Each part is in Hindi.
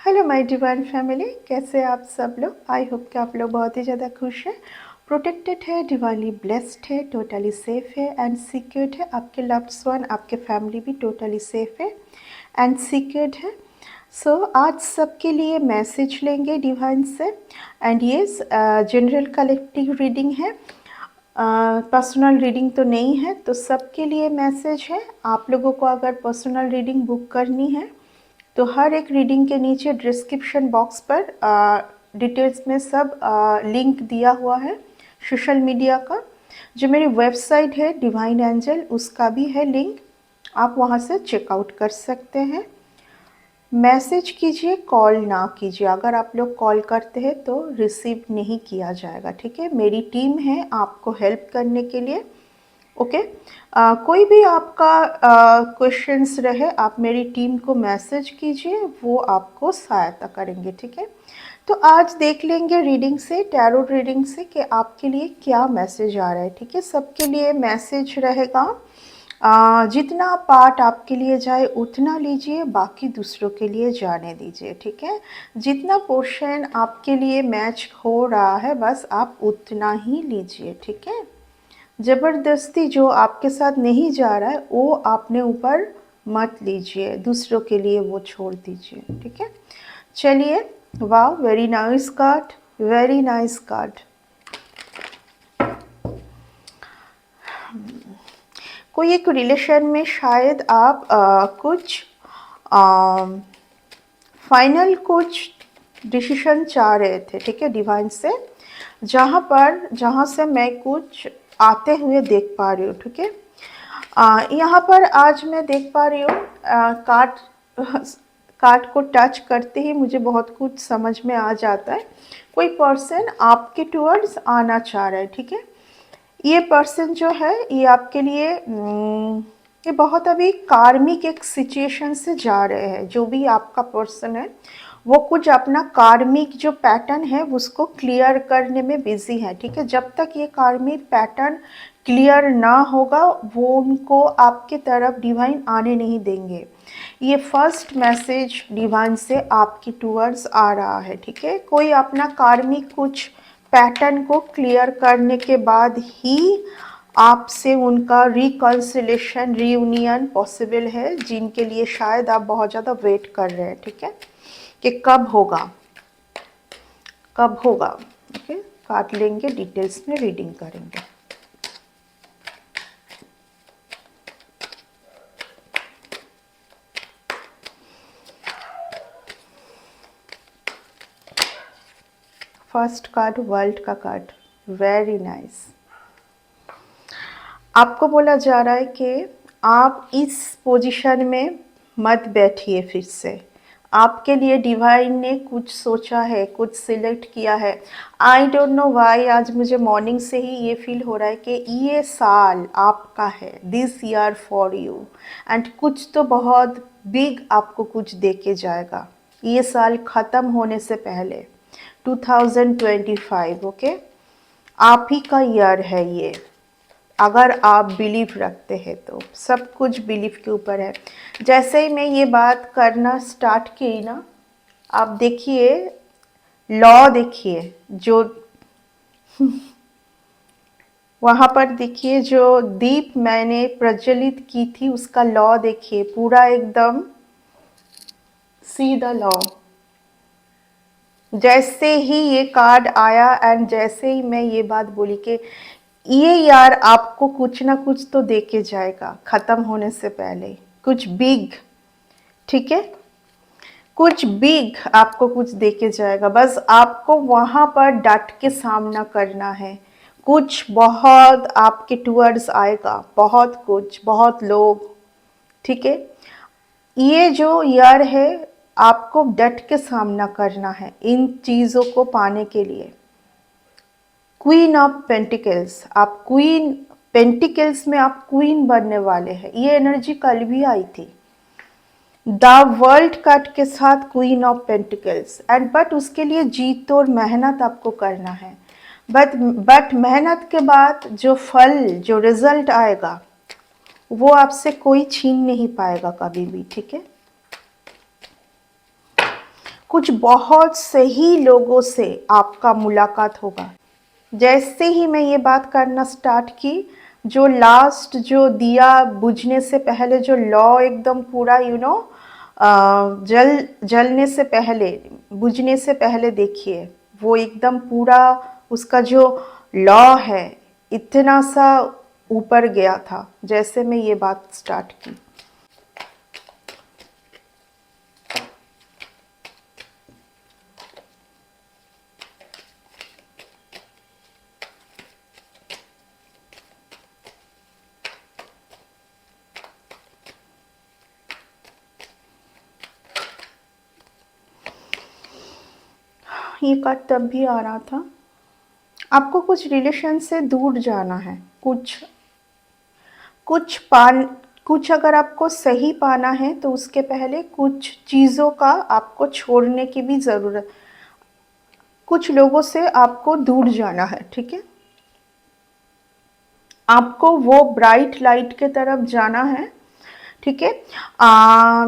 हेलो माय डिवाइन फैमिली, कैसे आप सब लोग। आई होप कि आप लोग बहुत ही ज़्यादा खुश हैं, प्रोटेक्टेड है, डिवाइनली ब्लेस्ड है, टोटली सेफ है एंड सिक्योर्ड है। आपके लव्ड वन, आपके फैमिली भी टोटली सेफ है एंड सिक्योर्ड है। सो आज सबके लिए मैसेज लेंगे डिवाइन से एंड ये जनरल कलेक्टिव रीडिंग है, पर्सनल रीडिंग तो नहीं है। तो सबके लिए मैसेज है। आप लोगों को अगर पर्सनल रीडिंग बुक करनी है तो हर एक रीडिंग के नीचे डिस्क्रिप्शन बॉक्स पर डिटेल्स में सब लिंक दिया हुआ है। सोशल मीडिया का जो मेरी वेबसाइट है डिवाइन एंजल, उसका भी है लिंक, आप वहाँ से चेकआउट कर सकते हैं। मैसेज कीजिए, कॉल ना कीजिए। अगर आप लोग कॉल करते हैं तो रिसीव नहीं किया जाएगा, ठीक है। मेरी टीम है आपको हेल्प करने के लिए, ओके। कोई भी आपका क्वेश्चंस रहे, आप मेरी टीम को मैसेज कीजिए, वो आपको सहायता करेंगे, ठीक है। तो आज देख लेंगे रीडिंग से, टैरो रीडिंग से, कि आपके लिए क्या मैसेज आ रहा है, ठीक है। सबके लिए मैसेज रहेगा। जितना पार्ट आपके लिए जाए उतना लीजिए, बाकी दूसरों के लिए जाने दीजिए, ठीक है। जितना पोर्शन आपके लिए मैच हो रहा है बस आप उतना ही लीजिए, ठीक है। ज़बरदस्ती जो आपके साथ नहीं जा रहा है वो आपने ऊपर मत लीजिए, दूसरों के लिए वो छोड़ दीजिए, ठीक है। चलिए, वाह, very nice card, very nice card. कोई एक रिलेशन में शायद आप कुछ फाइनल कुछ डिसीजन चाह रहे थे, ठीक है, डिवाइन से, जहाँ से मैं कुछ आते हुए देख पा रही हूँ, ठीक है। यहाँ पर आज मैं देख पा रही हूँ कार्ड को टच करते ही मुझे बहुत कुछ समझ में आ जाता है। कोई पर्सन आपके टुवर्ड्स आना चाह रहा है, ठीक है। ये पर्सन जो है ये आपके लिए ये बहुत अभी कार्मिक एक सिचुएशन से जा रहे हैं। जो भी आपका पर्सन है वो कुछ अपना कार्मिक जो पैटर्न है उसको क्लियर करने में बिजी है, ठीक है। जब तक ये कार्मिक पैटर्न क्लियर ना होगा वो उनको आपके तरफ डिवाइन आने नहीं देंगे। ये फर्स्ट मैसेज डिवाइन से आपकी टूवर्ड्स आ रहा है, ठीक है। कोई अपना कार्मिक कुछ पैटर्न को क्लियर करने के बाद ही आपसे उनका रिकॉन्सिलेशन, रियूनियन पॉसिबल है, जिनके लिए शायद आप बहुत ज़्यादा वेट कर रहे हैं, ठीक है, कि कब होगा, कब होगा, ओके। काट लेंगे, डिटेल्स में रीडिंग करेंगे। फर्स्ट कार्ड वर्ल्ड का कार्ड, वेरी नाइस। आपको बोला जा रहा है कि आप इस पोजीशन में मत बैठिए फिर से। आपके लिए डिवाइन ने कुछ सोचा है, कुछ सिलेक्ट किया है। आई डोंट नो वाई, आज मुझे मॉर्निंग से ही ये फील हो रहा है कि ये साल आपका है, this year for you, and कुछ तो बहुत बिग आपको कुछ दे के जाएगा ये साल ख़त्म होने से पहले। 2025, ओके, आप ही का ईयर है ये। अगर आप बिलीव रखते हैं तो सब कुछ बिलीव के ऊपर है। जैसे ही मैं ये बात करना स्टार्ट की ना, आप देखिए लॉ, देखिए जो वहाँ पर देखिए जो दीप मैंने प्रज्वलित की थी उसका लॉ देखिए, पूरा एकदम सीधा लॉ। जैसे ही ये कार्ड आया एंड जैसे ही मैं ये बात बोली कि ये यार आपको कुछ ना कुछ तो दे के जाएगा ख़त्म होने से पहले, कुछ बिग, ठीक है, कुछ बिग आपको कुछ दे के जाएगा। बस आपको वहाँ पर डट के सामना करना है। कुछ बहुत आपके टुवर्ड्स आएगा, बहुत कुछ, बहुत लोग, ठीक है। ये जो ईयर है आपको डट के सामना करना है इन चीज़ों को पाने के लिए। क्वीन ऑफ पेंटिकल्स, आप क्वीन, पेंटिकल्स में आप क्वीन बनने वाले हैं। ये एनर्जी कल भी आई थी, द वर्ल्ड कार्ड के साथ queen of pentacles. And but उसके लिए जीत और मेहनत आपको करना है। बट मेहनत के बाद जो फल, जो रिजल्ट आएगा वो आपसे कोई छीन नहीं पाएगा कभी भी, ठीक है। कुछ बहुत सही लोगों से आपका मुलाकात होगा। जैसे ही मैं ये बात करना स्टार्ट की, जो लास्ट जो दिया बुझने से पहले जो लौ एकदम पूरा जलने से पहले, बुझने से पहले देखिए वो एकदम पूरा उसका जो लौ है इतना सा ऊपर गया था जैसे मैं ये बात स्टार्ट की। ये कार्ड तब भी आ रहा था, आपको कुछ रिलेशन से दूर जाना है, कुछ पान कुछ अगर आपको सही पाना है तो उसके पहले कुछ चीज़ों का आपको छोड़ने की भी ज़रूरत, कुछ लोगों से आपको दूर जाना है, ठीक है। आपको वो ब्राइट लाइट के तरफ जाना है, ठीक है,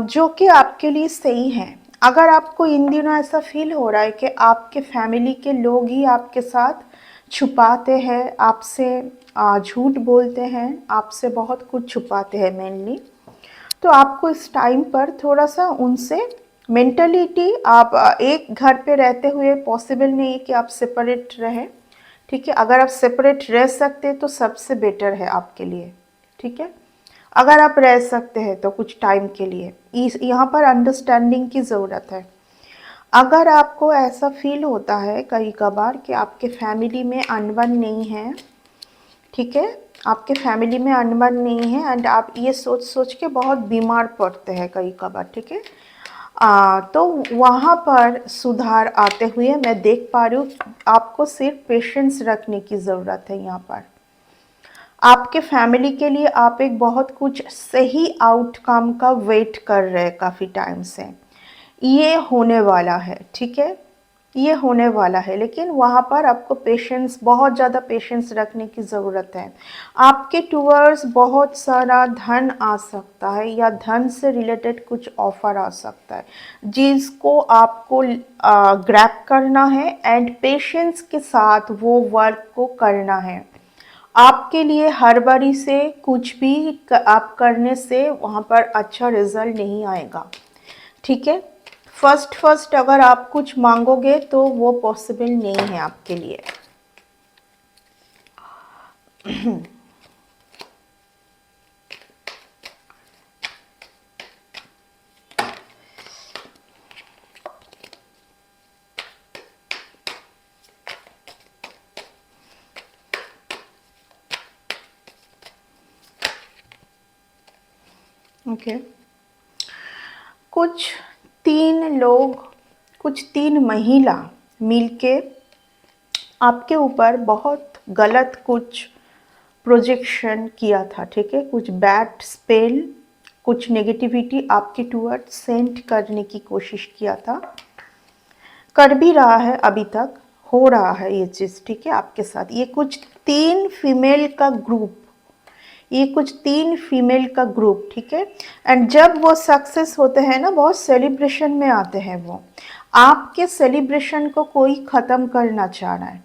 जो कि आपके लिए सही है। अगर आपको इन दिनों ऐसा फील हो रहा है कि आपके फैमिली के लोग ही आपके साथ छुपाते हैं, आपसे झूठ बोलते हैं, आपसे बहुत कुछ छुपाते हैं मेनली, तो आपको इस टाइम पर थोड़ा सा उनसे मेंटलिटी, आप एक घर पे रहते हुए पॉसिबल नहीं है कि आप सेपरेट रहें, ठीक है। अगर आप सेपरेट रह सकते हैं तो सबसे बेटर है आपके लिए, ठीक है। अगर आप रह सकते हैं तो कुछ टाइम के लिए, यहाँ पर अंडरस्टैंडिंग की ज़रूरत है। अगर आपको ऐसा फील होता है कई कभार कि आपके फैमिली में अनबन नहीं है, ठीक है, आपके फैमिली में अनबन नहीं है एंड आप ये सोच सोच के बहुत बीमार पड़ते हैं कई कभार, ठीक है, तो वहाँ पर सुधार आते हुए मैं देख पा रही हूँ। आपको सिर्फ पेशेंस रखने की ज़रूरत है। यहाँ पर आपके फैमिली के लिए आप एक बहुत कुछ सही आउटकम का वेट कर रहे हैं काफ़ी टाइम से, ये होने वाला है, ठीक है, ये होने वाला है, लेकिन वहाँ पर आपको पेशेंस, बहुत ज़्यादा पेशेंस रखने की ज़रूरत है। आपके टूवर्ड्स बहुत सारा धन आ सकता है या धन से रिलेटेड कुछ ऑफ़र आ सकता है जिसको आपको ग्रैब करना है एंड पेशेंस के साथ वो वर्क को करना है। आपके लिए हर बारी से कुछ भी आप करने से वहाँ पर अच्छा रिजल्ट नहीं आएगा, ठीक है। फर्स्ट अगर आप कुछ मांगोगे तो वो पॉसिबल नहीं है आपके लिए। ओके, कुछ तीन लोग, कुछ तीन महिला मिलके आपके ऊपर बहुत गलत कुछ प्रोजेक्शन किया था, ठीक है, कुछ बैड स्पेल, कुछ नेगेटिविटी आपके टूवर्ड सेंड करने की कोशिश किया था, कर भी रहा है, अभी तक हो रहा है ये चीज़, ठीक है, आपके साथ। ये कुछ तीन फीमेल का ग्रुप, ये कुछ तीन फीमेल का ग्रुप, ठीक है, एंड जब वो सक्सेस होते हैं ना, बहुत सेलिब्रेशन में आते हैं वो, आपके सेलिब्रेशन को कोई ख़त्म करना चाह रहा है,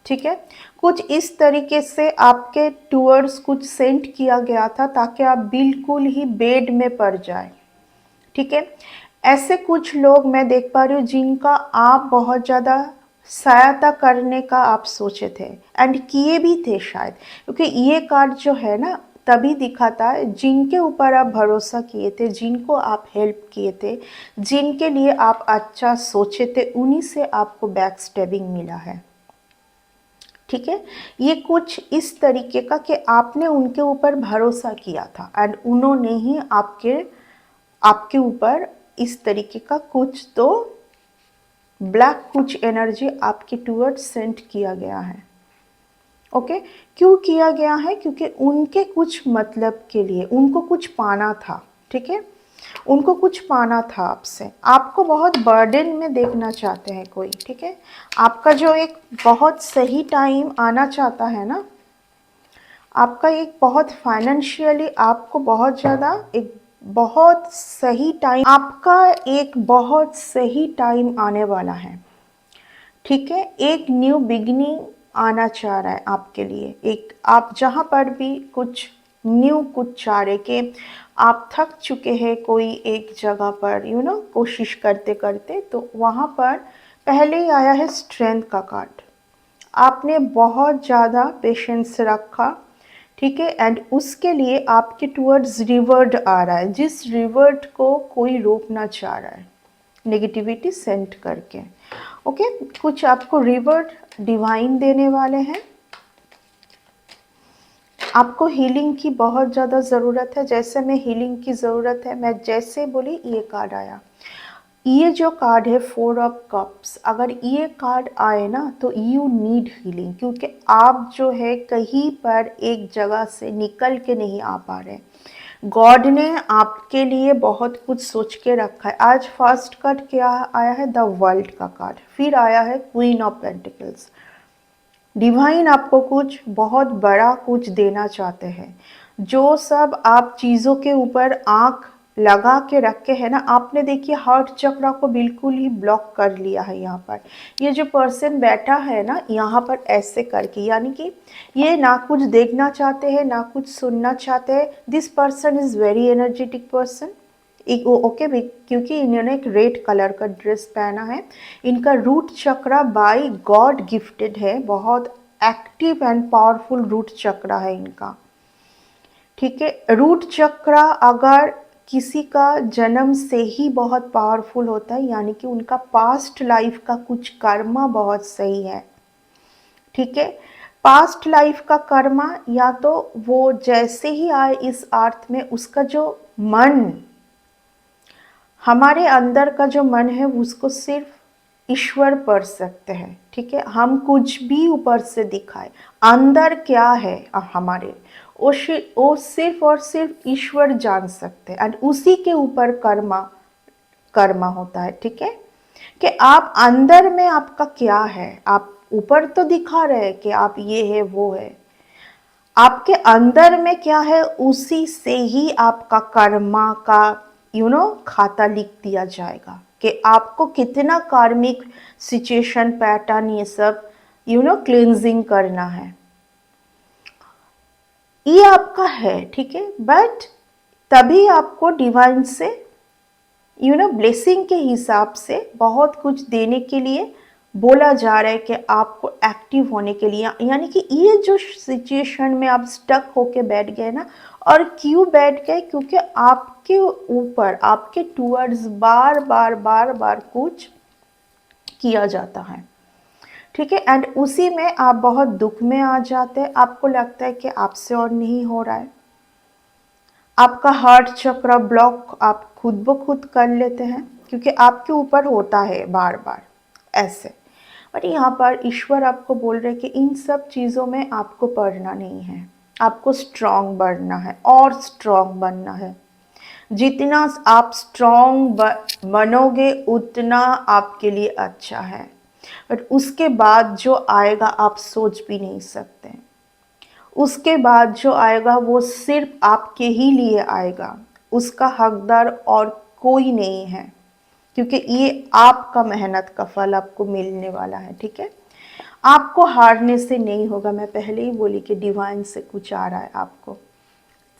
ठीक है। कुछ इस तरीके से आपके टूवर्ड्स कुछ सेंड किया गया था ताकि आप बिल्कुल ही बेड में पड़ जाए, ठीक है। ऐसे कुछ लोग मैं देख पा रही हूँ जिनका आप बहुत ज़्यादा सहायता करने का आप सोचे थे एंड किए भी थे शायद, क्योंकि ये कार्ड जो है ना तभी दिखाता है जिनके ऊपर आप भरोसा किए थे, जिनको आप हेल्प किए थे, जिनके लिए आप अच्छा सोचे थे, उन्हीं से आपको बैक स्टेबिंग मिला है, ठीक है। ये कुछ इस तरीके का कि आपने उनके ऊपर भरोसा किया था एंड उन्होंने ही आपके ऊपर इस तरीके का कुछ तो ब्लैक कुछ एनर्जी आपके टूवर्ड्स सेंड किया गया है, ओके। क्यों किया गया है? क्योंकि उनके कुछ मतलब के लिए उनको कुछ पाना था, ठीक है, उनको कुछ पाना था आपसे, आपको बहुत बर्डन में देखना चाहते हैं कोई, ठीक है, आपका जो एक बहुत सही टाइम आना चाहता है ना, आपका एक बहुत फाइनेंशियली आपको बहुत ज़्यादा एक बहुत सही टाइम, आपका एक बहुत सही टाइम आने वाला है, ठीक है। एक न्यू बिगिनिंग आना चाह रहा है आपके लिए। एक आप जहाँ पर भी कुछ न्यू कुछ चाह रहे कि आप थक चुके हैं कोई एक जगह पर, कोशिश करते करते, तो वहाँ पर पहले ही आया है स्ट्रेंथ का कार्ड। आपने बहुत ज़्यादा पेशेंस रखा, ठीक है, एंड उसके लिए आपके टूवर्ड्स रिवर्ड आ रहा है, जिस रिवर्ड को कोई रोकना चाह रहा है नेगेटिविटी सेंड करके। ओके, कुछ आपको रिवर्ड डिवाइन देने वाले हैं। आपको हीलिंग की बहुत ज़्यादा ज़रूरत है। जैसे मैं हीलिंग की ज़रूरत है, मैं जैसे बोली ये कार्ड आया। ये जो कार्ड है 4 ऑफ कप्स, अगर ये कार्ड आए ना तो यू नीड हीलिंग, क्योंकि आप जो है कहीं पर एक जगह से निकल के नहीं आ पा रहे। गॉड ने आपके लिए बहुत कुछ सोच के रखा है। आज फर्स्ट कार्ड क्या आया है? द वर्ल्ड का कार्ड। फिर आया है क्वीन ऑफ पेंटिकल्स। डिवाइन आपको कुछ बहुत बड़ा कुछ देना चाहते हैं। जो सब आप चीज़ों के ऊपर आंख लगा के रखे हैं ना, आपने देखिए हार्ट चक्र को बिल्कुल ही ब्लॉक कर लिया है यहाँ पर। ये जो पर्सन बैठा है ना यहाँ पर ऐसे करके, यानी कि ये ना कुछ देखना चाहते हैं ना कुछ सुनना चाहते हैं। This person is very energetic person. Okay, क्योंकि इन्होंने एक रेड कलर का ड्रेस पहना है। इनका रूट चक्र बाय गॉड गिफ्टेड है, बहुत एक्टिव एंड पावरफुल रूट चक्र है इनका, ठीक है। रूट चक्र अगर किसी का जन्म से ही बहुत पावरफुल होता है, यानी कि उनका पास्ट लाइफ का कुछ कर्मा बहुत सही है, ठीक है। पास्ट लाइफ का कर्मा, या तो वो जैसे ही आए इस अर्थ में, उसका जो मन, हमारे अंदर का जो मन है उसको सिर्फ ईश्वर पढ़ सकते हैं, ठीक है। हम कुछ भी ऊपर से दिखाए, अंदर क्या है हमारे, वो सिर्फ और सिर्फ ईश्वर जान सकते हैं। एंड उसी के ऊपर कर्मा कर्मा होता है, ठीक है। कि आप अंदर में आपका क्या है, आप ऊपर तो दिखा रहे हैं कि आप ये है वो है, आपके अंदर में क्या है, उसी से ही आपका कर्मा का खाता लिख दिया जाएगा कि आपको कितना कार्मिक सिचुएशन पैटर्न ये सब क्लींजिंग करना है, ये आपका है, ठीक है। बट तभी आपको डिवाइन से ब्लेसिंग के हिसाब से बहुत कुछ देने के लिए बोला जा रहा है कि आपको एक्टिव होने के लिए, यानी कि ये जो सिचुएशन में आप स्टक होके बैठ गए ना, और क्यों बैठ गए, क्योंकि आपके ऊपर, आपके टूवर्ड्स बार बार बार बार कुछ किया जाता है, ठीक है। एंड उसी में आप बहुत दुख में आ जाते हैं। आपको लगता है कि आपसे और नहीं हो रहा है, आपका हार्ट चक्र ब्लॉक आप खुद ब खुद कर लेते हैं, क्योंकि आपके ऊपर होता है बार बार ऐसे। बट यहाँ पर ईश्वर आपको बोल रहे हैं कि इन सब चीज़ों में आपको पढ़ना नहीं है, आपको स्ट्रांग बनना है और स्ट्रांग बनना है। जितना आप स्ट्रांग बनोगे उतना आपके लिए अच्छा है। बट उसके बाद जो आएगा आप सोच भी नहीं सकते। उसके बाद जो आएगा वो सिर्फ आपके ही लिए आएगा, उसका हकदार और कोई नहीं है, क्योंकि ये आपका मेहनत का फल आपको मिलने वाला है, ठीक है। आपको हारने से नहीं होगा। मैं पहले ही बोली कि डिवाइन से कुछ आ रहा है आपको।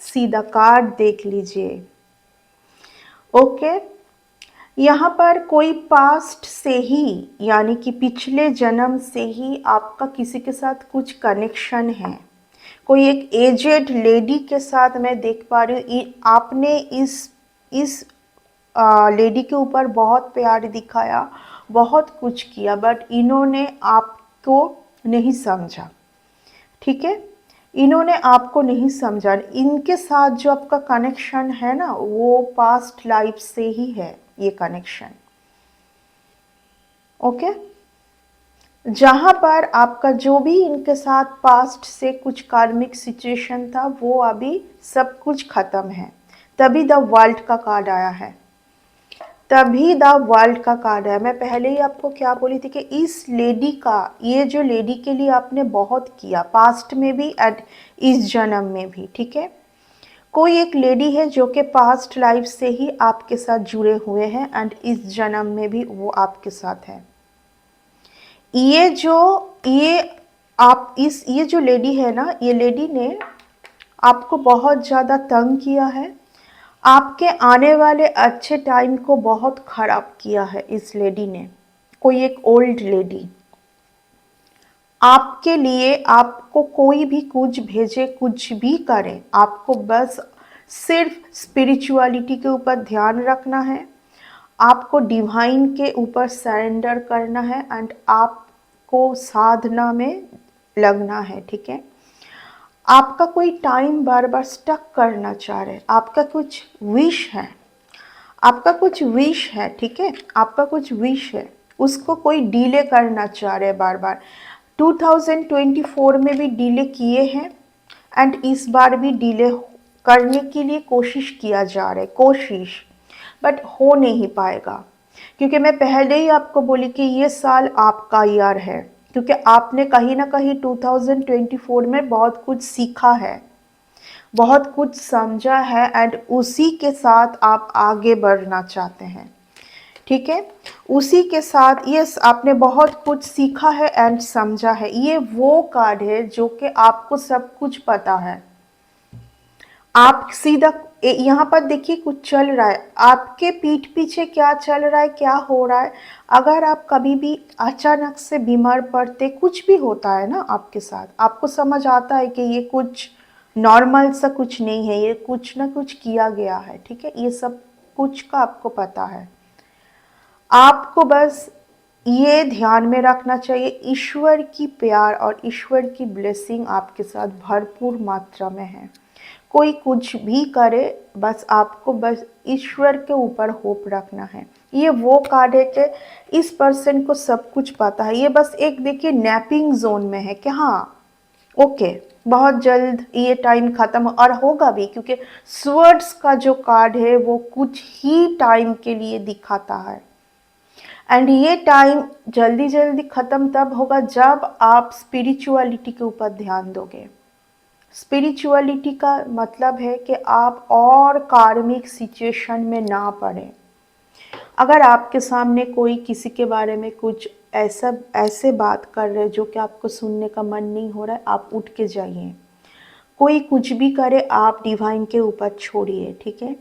सीधा कार्ड देख लीजिए, ओके। यहाँ पर कोई पास्ट से ही, यानी कि पिछले जन्म से ही आपका किसी के साथ कुछ कनेक्शन है। कोई एक एजेड लेडी के साथ मैं देख पा रही हूँ। आपने इस लेडी के ऊपर बहुत प्यार दिखाया, बहुत कुछ किया, बट इन्होंने आपको नहीं समझा, ठीक है। इन्होंने आपको नहीं समझा। इनके साथ जो आपका कनेक्शन है ना, वो पास्ट लाइफ से ही है ये कनेक्शन, ओके। जहाँ पर आपका जो भी इनके साथ पास्ट से कुछ कार्मिक सिचुएशन था, वो अभी सब कुछ खत्म है। तभी द वर्ल्ड का कार्ड आया है, तभी द वर्ल्ड का कार्ड है। मैं पहले ही आपको क्या बोली थी कि इस लेडी का, ये जो लेडी के लिए आपने बहुत किया पास्ट में भी एंड इस जन्म में भी, ठीक है। कोई एक लेडी है जो कि पास्ट लाइफ से ही आपके साथ जुड़े हुए हैं एंड इस जन्म में भी वो आपके साथ है। ये जो ये आप इस ये जो लेडी है ना, ये लेडी ने आपको बहुत ज़्यादा तंग किया है, आपके आने वाले अच्छे टाइम को बहुत ख़राब किया है इस लेडी ने। कोई एक ओल्ड लेडी आपके लिए, आपको कोई भी कुछ भेजे, कुछ भी करे, आपको बस सिर्फ स्पिरिचुअलिटी के ऊपर ध्यान रखना है, आपको डिवाइन के ऊपर सरेंडर करना है एंड आपको साधना में लगना है, ठीक है। आपका कोई टाइम बार बार स्टक करना चाह रहे, आपका कुछ विश है, आपका कुछ विश है, ठीक है, आपका कुछ विश है, उसको कोई डिले करना चाह रहे बार बार। 2024 में भी डिले किए हैं एंड इस बार भी डिले करने के लिए कोशिश किया जा रहा है, कोशिश, बट हो नहीं पाएगा। क्योंकि मैं पहले ही आपको बोली कि ये साल आपका ईयर है, क्योंकि आपने कहीं ना कहीं 2024 में बहुत कुछ सीखा है, बहुत कुछ समझा है एंड उसी के साथ आप आगे बढ़ना चाहते हैं, ठीक है। उसी के साथ ये आपने बहुत कुछ सीखा है एंड समझा है। ये वो कार्ड है जो कि आपको सब कुछ पता है। आप सीधा यहाँ पर देखिए कुछ चल रहा है, आपके पीठ पीछे क्या चल रहा है, क्या हो रहा है। अगर आप कभी भी अचानक से बीमार पड़ते, कुछ भी होता है ना आपके साथ, आपको समझ आता है कि ये कुछ नॉर्मल सा कुछ नहीं है, ये कुछ ना कुछ किया गया है, ठीक है। ये सब कुछ का आपको पता है। आपको बस ये ध्यान में रखना चाहिए, ईश्वर की प्यार और ईश्वर की ब्लेसिंग आपके साथ भरपूर मात्रा में है। कोई कुछ भी करे, बस आपको बस ईश्वर के ऊपर होप रखना है। ये वो कार्ड है कि इस पर्सन को सब कुछ पता है, ये बस एक देखिए नैपिंग जोन में है कि हाँ ओके बहुत जल्द ये टाइम खत्म और होगा भी, क्योंकि स्वर्ड्स का जो कार्ड है वो कुछ ही टाइम के लिए दिखाता है एंड ये टाइम जल्दी जल्दी ख़त्म तब होगा जब आप स्पिरिचुअलिटी के ऊपर ध्यान दोगे। स्पिरिचुअलिटी का मतलब है कि आप और कार्मिक सिचुएशन में ना पड़े। अगर आपके सामने कोई किसी के बारे में कुछ ऐसे बात कर रहे जो कि आपको सुनने का मन नहीं हो रहा है, आप उठ के जाइए। कोई कुछ भी करे, आप डिवाइन के ऊपर छोड़िए, ठीक है।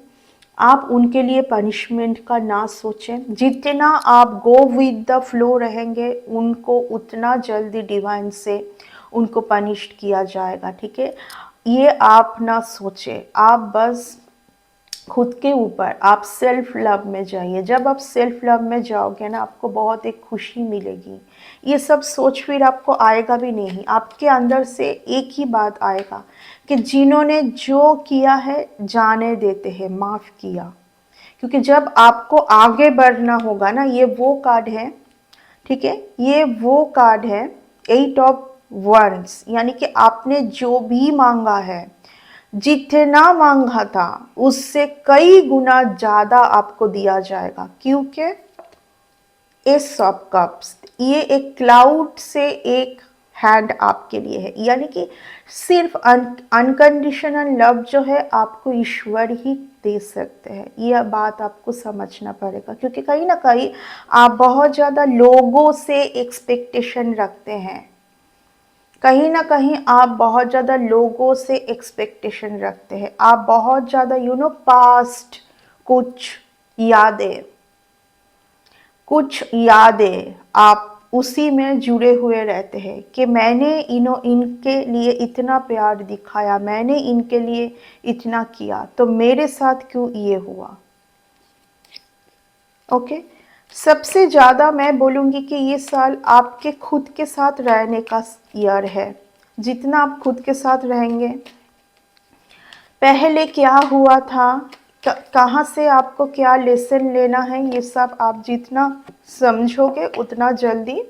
आप उनके लिए पनिशमेंट का ना सोचें। जितना आप गो विद द फ्लो रहेंगे, उनको उतना जल्दी डिवाइन से उनको पनिश किया जाएगा, ठीक है। ये आप ना सोचें, आप बस खुद के ऊपर आप सेल्फ लव में जाइए। जब आप सेल्फ लव में जाओगे ना, आपको बहुत एक खुशी मिलेगी। ये सब सोच फिर आपको आएगा भी नहीं, आपके अंदर से एक ही बात आएगा कि जिन्होंने जो किया है जाने देते हैं, माफ़ किया। क्योंकि जब आपको आगे बढ़ना होगा ना, ये वो कार्ड है, ठीक है, ये वो कार्ड है 8 ऑफ वंड्स, यानी कि आपने जो भी मांगा है, जितना मांगा था उससे कई गुना ज़्यादा आपको दिया जाएगा। क्योंकि एस ऑफ कप्स, ये एक क्लाउड से एक हैंड आपके लिए है, यानी कि सिर्फ अनकंडीशनल लव जो है आपको ईश्वर ही दे सकते हैं। यह बात आपको समझना पड़ेगा, क्योंकि कहीं ना कहीं आप बहुत ज़्यादा लोगों से एक्सपेक्टेशन रखते हैं, कहीं ना कहीं आप बहुत ज़्यादा लोगों से एक्सपेक्टेशन रखते हैं, आप बहुत ज़्यादा पास्ट यादें कुछ यादें आप उसी में जुड़े हुए रहते हैं कि मैंने इनके लिए इतना प्यार दिखाया, मैंने इनके लिए इतना किया, तो मेरे साथ क्यों ये हुआ। ओके, सबसे ज़्यादा मैं बोलूँगी कि ये साल आपके खुद के साथ रहने का ईयर है। जितना आप खुद के साथ रहेंगे, पहले क्या हुआ था, कहाँ से आपको क्या लेसन लेना है, ये सब आप जितना समझोगे उतना जल्दी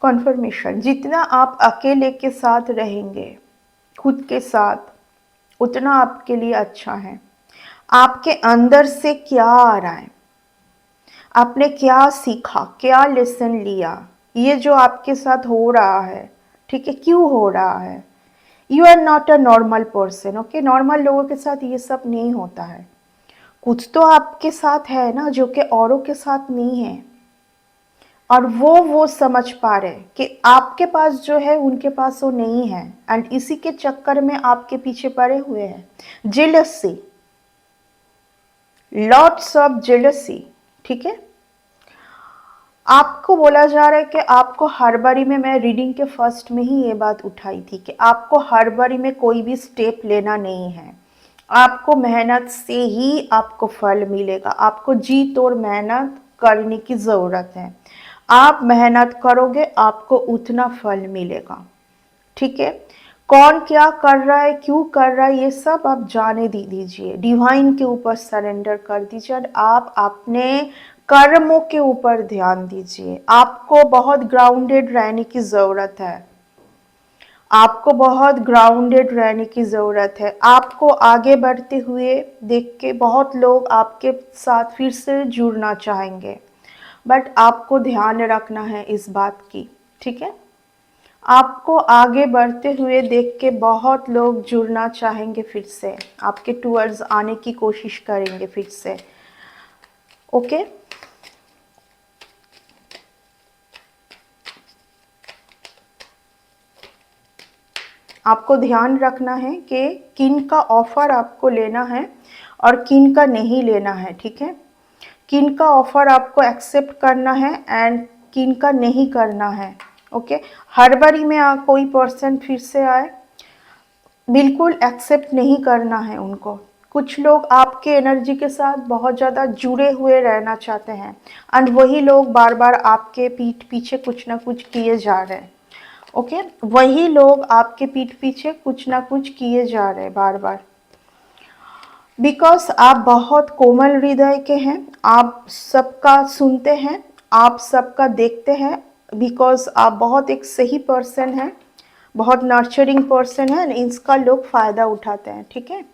कॉन्फर्मेशन। जितना आप अकेले के साथ रहेंगे, खुद के साथ, उतना आपके लिए अच्छा है। आपके अंदर से क्या आ रहा है, आपने क्या सीखा, क्या लेसन लिया, ये जो आपके साथ हो रहा है, ठीक है, क्यों हो रहा है, you are not a normal person, okay. Normal लोगों के साथ ये सब नहीं होता है। कुछ तो आपके साथ है ना जो कि औरों के साथ नहीं है, और वो समझ पा रहे हैं कि आपके पास जो है उनके पास वो नहीं है, एंड इसी के चक्कर में आपके पीछे पड़े हुए हैं। जेलसी, लॉट्स ऑफ जेलसी, ठीक है। आपको बोला जा रहा है कि आपको हर बारी में, मैं रीडिंग के फर्स्ट में ही ये बात उठाई थी कि आपको हर बारी में कोई भी स्टेप लेना नहीं है। आपको मेहनत से ही आपको फल मिलेगा। आपको जी तोड़ मेहनत करने की ज़रूरत है। आप मेहनत करोगे, आपको उतना फल मिलेगा, ठीक है। कौन क्या कर रहा है, क्यों कर रहा है, ये सब आप जाने दीजिए। डिवाइन के ऊपर सरेंडर कर दीजिए और आप अपने कर्मों के ऊपर ध्यान दीजिए। आपको बहुत ग्राउंडेड रहने की ज़रूरत है। आपको बहुत ग्राउंडेड रहने की ज़रूरत है। आपको आगे बढ़ते हुए देख के बहुत लोग आपके साथ फिर से जुड़ना चाहेंगे, बट आपको ध्यान रखना है इस बात की, ठीक है। आपको आगे बढ़ते हुए देख के बहुत लोग जुड़ना चाहेंगे, फिर से आपके टूवर्ड्स आने की कोशिश करेंगे फिर से, ओके। आपको ध्यान रखना है कि किन का ऑफर आपको लेना है और किन का नहीं लेना है, ठीक है। किन का ऑफर आपको एक्सेप्ट करना है एंड किन का नहीं करना है, ओके। हर बारी में कोई पर्सन फिर से आए, बिल्कुल एक्सेप्ट नहीं करना है उनको। कुछ लोग आपके एनर्जी के साथ बहुत ज़्यादा जुड़े हुए रहना चाहते हैं, एंड वही लोग बार बार आपके पीठ पीछे कुछ ना कुछ किए जा रहे हैं, ओके। वही लोग आपके पीठ पीछे कुछ ना कुछ किए जा रहे हैं बार बार, बिकॉज आप बहुत कोमल हृदय के हैं। आप सबका सुनते हैं, आप सबका देखते हैं, बिकॉज आप बहुत एक सही पर्सन हैं, बहुत नर्चरिंग पर्सन है, इसका लोग फ़ायदा उठाते हैं, ठीक है।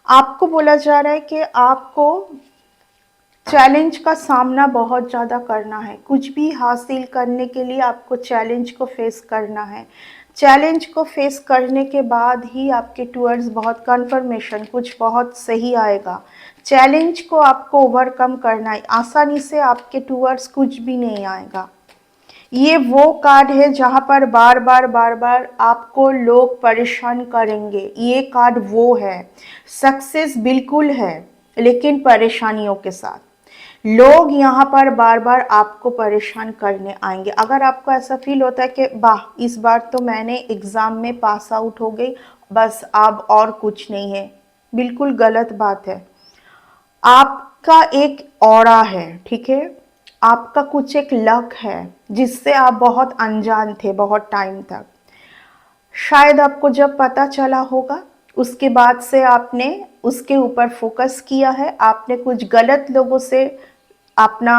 आपको बोला जा रहा है कि आपको चैलेंज का सामना बहुत ज़्यादा करना है। कुछ भी हासिल करने के लिए आपको चैलेंज को फेस करना है। चैलेंज को फेस करने के बाद ही आपके टूवर्ड्स बहुत कन्फर्मेशन, कुछ बहुत सही आएगा। चैलेंज को आपको ओवरकम करना है। आसानी से आपके टूवर्ड्स कुछ भी नहीं आएगा। ये वो कार्ड है जहाँ पर बार बार आपको लोग परेशान करेंगे। ये कार्ड वो है। सक्सेस बिल्कुल है, लेकिन परेशानियों के साथ। लोग यहाँ पर बार बार आपको परेशान करने आएंगे। अगर आपको ऐसा फील होता है कि वाह, इस बार तो मैंने एग्ज़ाम में पास आउट हो गई, बस अब और कुछ नहीं है, बिल्कुल गलत बात है। आपका एक ऑरा है, ठीक है। आपका कुछ एक लक है जिससे आप बहुत अनजान थे बहुत टाइम तक। शायद आपको जब पता चला होगा, उसके बाद से आपने उसके ऊपर फोकस किया है। आपने कुछ गलत लोगों से अपना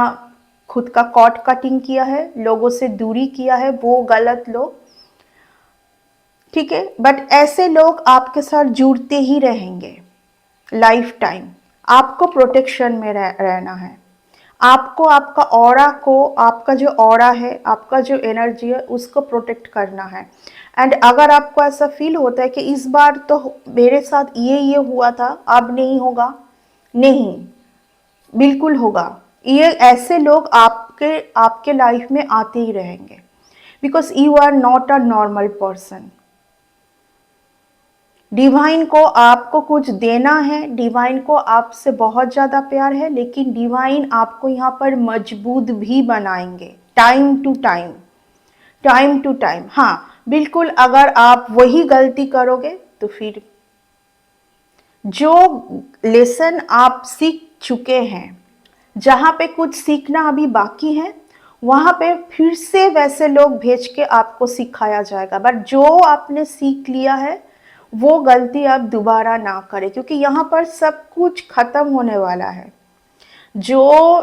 खुद का कॉट कटिंग किया है, लोगों से दूरी किया है, वो गलत लोग, ठीक है। बट ऐसे लोग आपके साथ जुड़ते ही रहेंगे लाइफ टाइम। आपको प्रोटेक्शन में रहना है। आपको आपका ऑरा को, आपका जो ऑरा है, आपका जो एनर्जी है, उसको प्रोटेक्ट करना है। एंड अगर आपको ऐसा फील होता है कि इस बार तो मेरे साथ ये हुआ था, अब नहीं होगा, नहीं, बिल्कुल होगा। ये ऐसे लोग आपके आपके लाइफ में आते ही रहेंगे, because you are not a normal person. Divine को आपको कुछ देना है, डिवाइन को आपसे बहुत ज़्यादा प्यार है, लेकिन डिवाइन आपको यहाँ पर मजबूत भी बनाएंगे time to time, time to time. हाँ बिल्कुल, अगर आप वही गलती करोगे तो फिर जो लेसन आप सीख चुके हैं, जहाँ पे कुछ सीखना अभी बाकी है, वहाँ पे फिर से वैसे लोग भेज के आपको सिखाया जाएगा। बट जो आपने सीख लिया है, वो गलती आप दोबारा ना करें, क्योंकि यहाँ पर सब कुछ खत्म होने वाला है। जो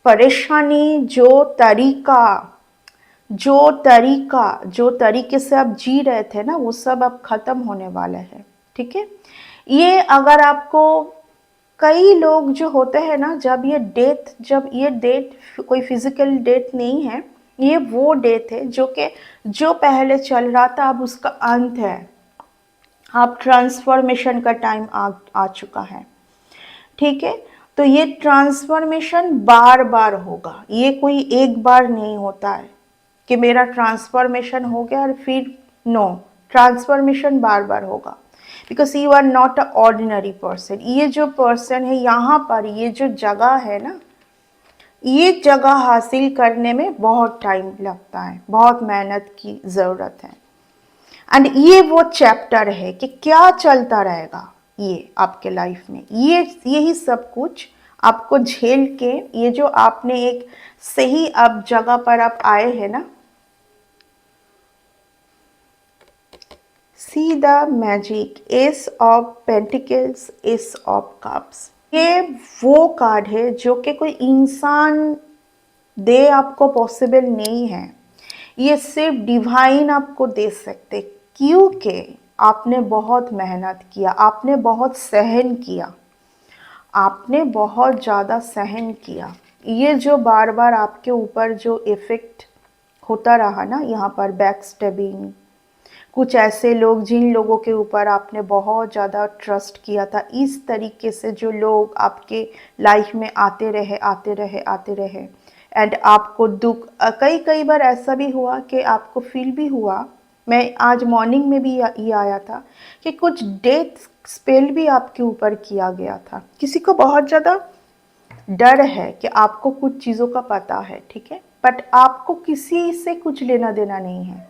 परेशानी, जो तरीके से आप जी रहे थे ना, वो सब अब खत्म होने वाला है, ठीक है। ये अगर आपको, कई लोग जो होते हैं ना, जब ये डेट कोई फिजिकल डेट नहीं है, ये वो डेट है जो कि जो पहले चल रहा था अब उसका अंत है। आप ट्रांसफॉर्मेशन का टाइम आ चुका है, ठीक है। तो ये ट्रांसफॉर्मेशन बार बार होगा, ये कोई एक बार नहीं होता है कि मेरा ट्रांसफॉर्मेशन हो गया और फिर नो, ट्रांसफॉर्मेशन बार बार होगा, because you are not a ordinary person. ये जो पर्सन है यहाँ पर, ये जो जगह है ना, ये जगह हासिल करने में बहुत टाइम लगता है, बहुत मेहनत की ज़रूरत है। एंड ये वो चैप्टर है कि क्या चलता रहेगा ये आपके लाइफ में, ये यही सब कुछ आपको झेल के, ये जो आपने एक सही अब जगह पर आप आए हैं ना, see the magic, S of pentacles, S of cups. ये वो कार्ड है जो कि कोई इंसान दे आपको पॉसिबल नहीं है, ये सिर्फ डिवाइन आपको दे सकते, क्योंकि आपने बहुत मेहनत किया, आपने बहुत सहन किया, आपने बहुत ज़्यादा सहन किया। ये जो बार बार आपके ऊपर जो इफ़ेक्ट होता रहा ना, यहाँ पर बैक स्टेबिंग, कुछ ऐसे लोग जिन लोगों के ऊपर आपने बहुत ज़्यादा ट्रस्ट किया था, इस तरीके से जो लोग आपके लाइफ में आते रहे आते रहे आते रहे, एंड आपको दुख, कई कई बार ऐसा भी हुआ कि आपको फील भी हुआ, मैं आज मॉर्निंग में भी ये आया था कि कुछ डेथ स्पेल भी आपके ऊपर किया गया था। किसी को बहुत ज़्यादा डर है कि आपको कुछ चीज़ों का पता है, ठीक है, बट आपको किसी से कुछ लेना देना नहीं है,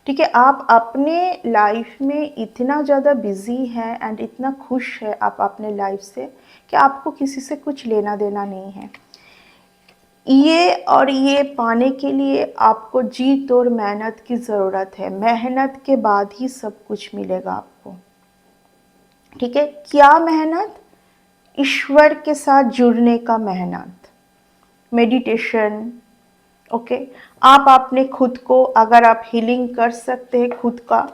ठीक है। आप अपने लाइफ में इतना ज़्यादा बिजी है एंड इतना खुश है आप अपने लाइफ से कि आपको किसी से कुछ लेना देना नहीं है। ये पाने के लिए आपको जी तोड़ मेहनत की ज़रूरत है, मेहनत के बाद ही सब कुछ मिलेगा आपको, ठीक है। क्या मेहनत? ईश्वर के साथ जुड़ने का मेहनत, मेडिटेशन, ओके। आप अपने खुद को, अगर आप हीलिंग कर सकते हैं खुद का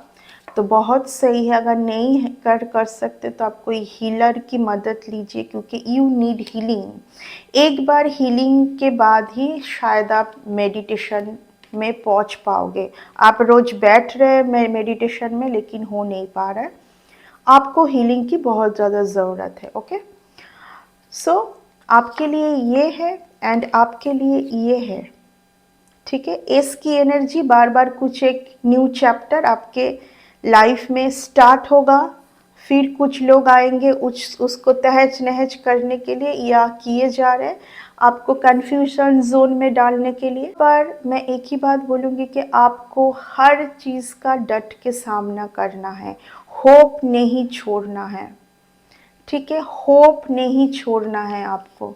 तो बहुत सही है, अगर नहीं कर सकते तो आप कोई हीलर की मदद लीजिए, क्योंकि यू नीड हीलिंग। एक बार हीलिंग के बाद ही शायद आप मेडिटेशन में पहुंच पाओगे। आप रोज बैठ रहे मेडिटेशन में लेकिन हो नहीं पा रहा है, आपको हीलिंग की बहुत ज़्यादा ज़रूरत है, ओके। सो आपके लिए ये है एंड आपके लिए ये है, ठीक है। एस की एनर्जी, बार बार कुछ एक न्यू चैप्टर आपके लाइफ में स्टार्ट होगा, फिर कुछ लोग आएंगे उसको तहज नहज करने के लिए या किए जा रहे हैं आपको कंफ्यूजन जोन में डालने के लिए। पर मैं एक ही बात बोलूँगी कि आपको हर चीज़ का डट के सामना करना है, होप नहीं छोड़ना है, ठीक है, होप नहीं छोड़ना है आपको।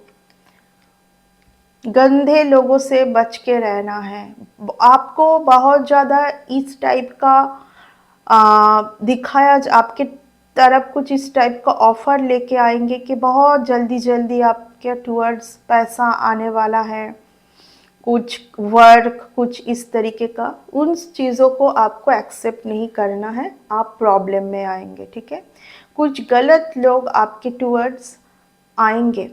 गंदे लोगों से बच के रहना है। आपको बहुत ज़्यादा इस टाइप का दिखाया, आपके तरफ कुछ इस टाइप का ऑफ़र लेके आएंगे कि बहुत जल्दी जल्दी आपके टूवर्ड्स पैसा आने वाला है, कुछ वर्क, कुछ इस तरीके का, उन चीज़ों को आपको एक्सेप्ट नहीं करना है, आप प्रॉब्लम में आएंगे, ठीक है। कुछ गलत लोग आपके टूवर्ड्स आएंगे,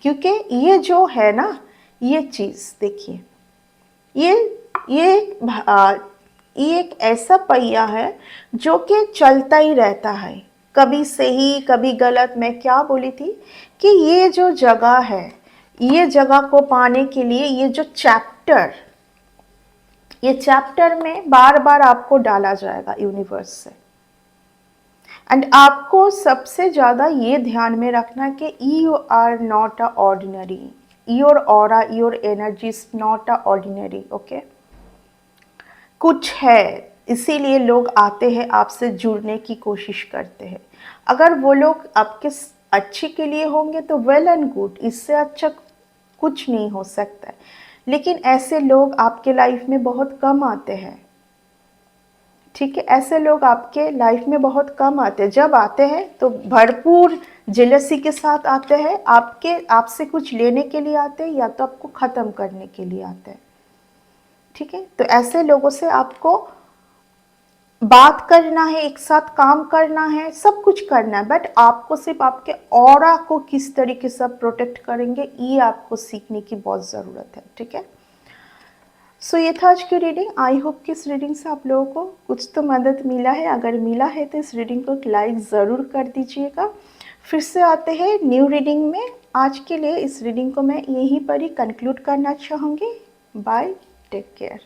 क्योंकि ये जो है ना, ये चीज़ देखिए, ये ये ये एक ऐसा पहिया है जो कि चलता ही रहता है, कभी सही कभी गलत। मैं क्या बोली थी कि ये जो जगह है, ये जगह को पाने के लिए ये जो चैप्टर, ये चैप्टर में बार बार आपको डाला जाएगा यूनिवर्स से। एंड आपको सबसे ज़्यादा ये ध्यान में रखना है कि you are not a ordinary, your aura, your energy is not a ordinary, okay. कुछ है, इसीलिए लोग आते हैं, आपसे जुड़ने की कोशिश करते हैं। अगर वो लोग आपके अच्छे के लिए होंगे तो वेल एंड गुड, इससे अच्छा कुछ नहीं हो सकता है। लेकिन ऐसे लोग आपके लाइफ में बहुत कम आते हैं, ठीक है। ऐसे लोग आपके लाइफ में बहुत कम आते हैं, जब आते हैं तो भरपूर जेलसी के साथ आते हैं, आपसे कुछ लेने के लिए आते हैं या तो आपको ख़त्म करने के लिए आते हैं, ठीक है। तो ऐसे लोगों से आपको बात करना है, एक साथ काम करना है, सब कुछ करना है, बट आपको सिर्फ आपके ऑरा को किस तरीके से प्रोटेक्ट करेंगे, ये आपको सीखने की बहुत ज़रूरत है, ठीक है। सो ये था आज की रीडिंग। आई होप कि इस रीडिंग से आप लोगों को कुछ तो मदद मिला है। अगर मिला है तो इस रीडिंग को एक लाइक ज़रूर कर दीजिएगा। फिर से आते हैं न्यू रीडिंग में। आज के लिए इस रीडिंग को मैं यहीं पर ही कंक्लूड करना चाहूँगी। Bye, take care.